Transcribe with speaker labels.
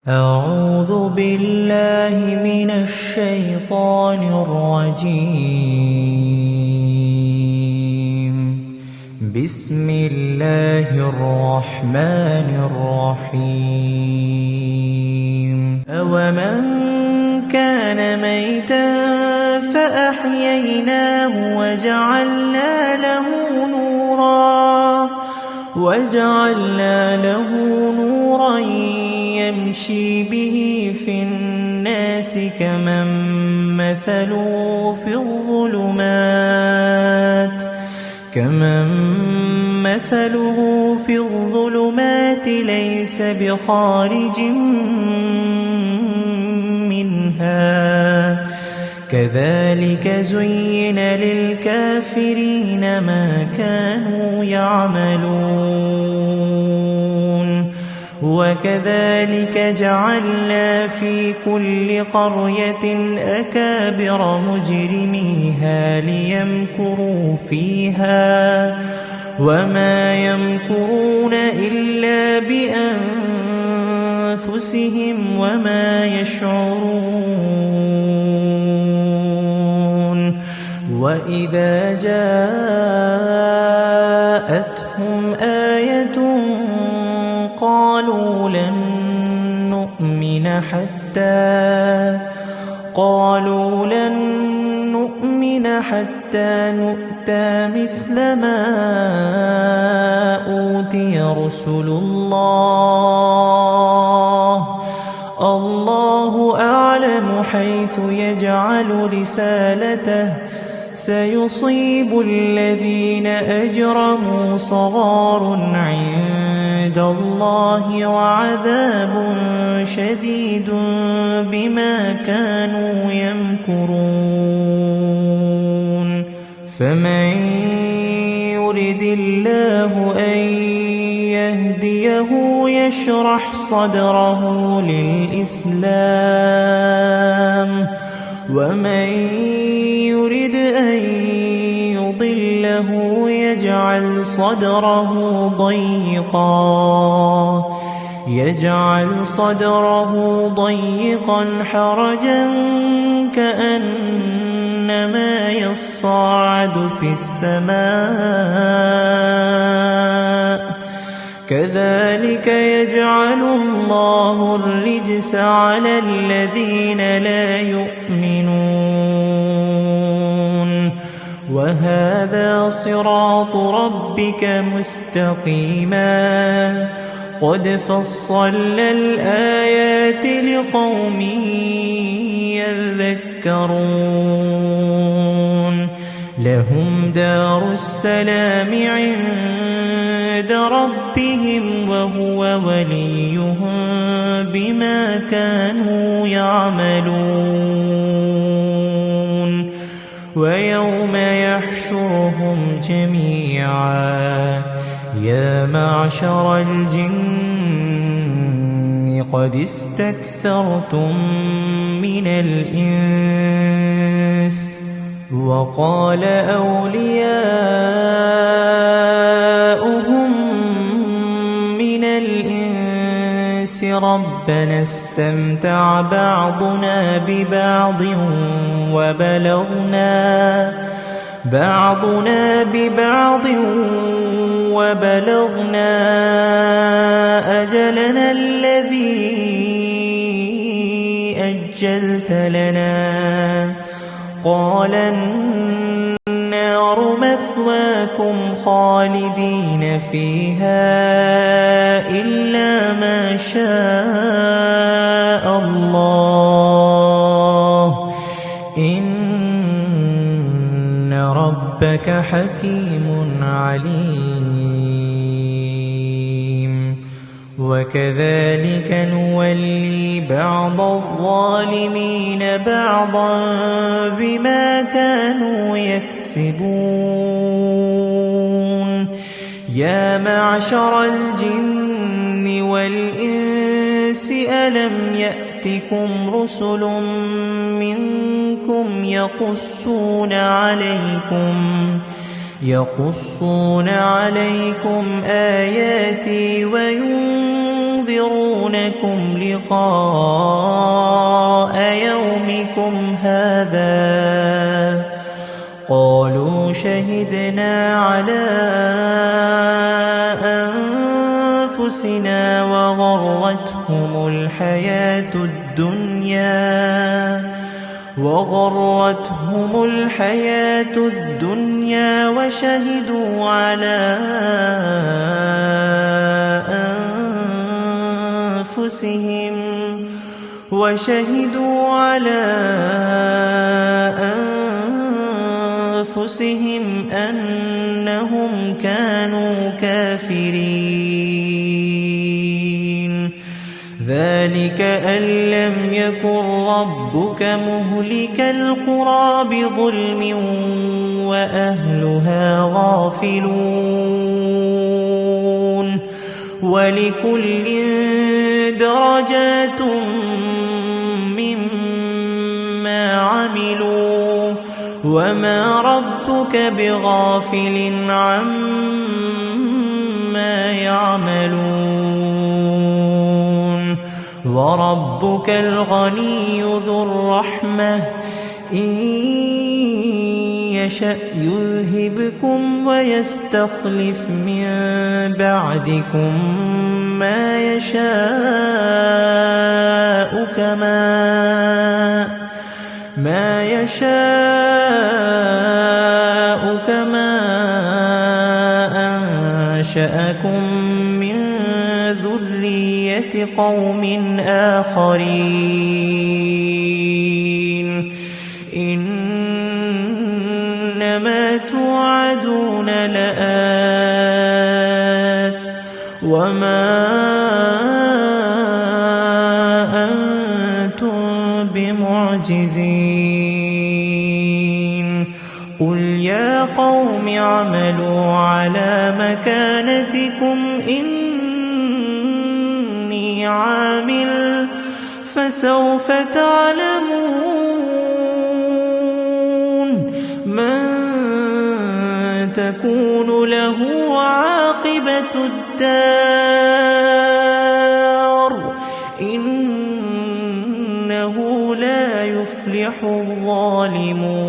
Speaker 1: أعوذ بالله من الشيطان الرجيم. بسم الله الرحمن الرحيم. أومن كان ميتا فأحييناه وجعلنا له نورا يمشي به في الناس كمن مثله في الظلمات ليس بخارج منها كذلك زين للكافرين ما كانوا يعملون وكذلك جعلنا في كل قرية أكابر مجرميها ليمكروا فيها وما يمكرون إلا بأنفسهم وما يشعرون. وإذا جاءتهم آية قالوا لن نؤمن حتى نؤتى مثل ما أوتي رسل الله أعلم حيث يجعل رسالته سيصيب الذين أجرموا صغار عند الله وعذاب شديد بما كانوا يمكرون. فمن يرد الله أن يهديه يشرح صدره للإسلام ومن يرد أن يضله يجعل صدره ضيقا حرجا كأنما يصعد في السماء كذلك يجعل الله الرجس على الذين لا يؤمنون. وهذا صراط ربك مستقيما قد فصلنا الآيات لقوم يذكرون. لهم دار السلام عند ربهم وهو وليهم بما كانوا يعملون. ويوم يحشرهم جميعا يا معشر الجن قد استكثرتم من الإنس وقال أولياؤهم من الإنس ربنا استمتع بعضنا ببعض وبلغنا أجلنا الذي أجلت لنا قال النار مثواكم خالدين فيها إلا ما شاء الله إن ربك حكيم عليم. وكذلك نولي بعض الظالمين بعضا بما كانوا يكسبون. يا معشر الجن والإنس ألم يأتكم رسل منكم يقصون عليكم آياتي وينذرون يرسلونكم لقاء يومكم هذا قالوا شهدنا على أنفسنا وغرتهم الحياة الدنيا وشهدوا على أنفسهم أنهم كانوا كافرين ذلك أن لم يكن ربك مهلك القرى بظلم وأهلها غافلون ولكل درجات مما عملوا وما ربك بغافل عما يعملون وربك الغني ذو الرحمة إن يشأ يذهبكم ويستخلف من بعدكم ما يشاء كما أنشأكم من ذرية قوم آخرين إنما توعدون لآت وما أنتم بمعجزين قل يا قوم اعملوا على مكانتكم إني عامل فسوف تعلمون من تكون له عاقبة الدار إنه لا يفلح الظالمون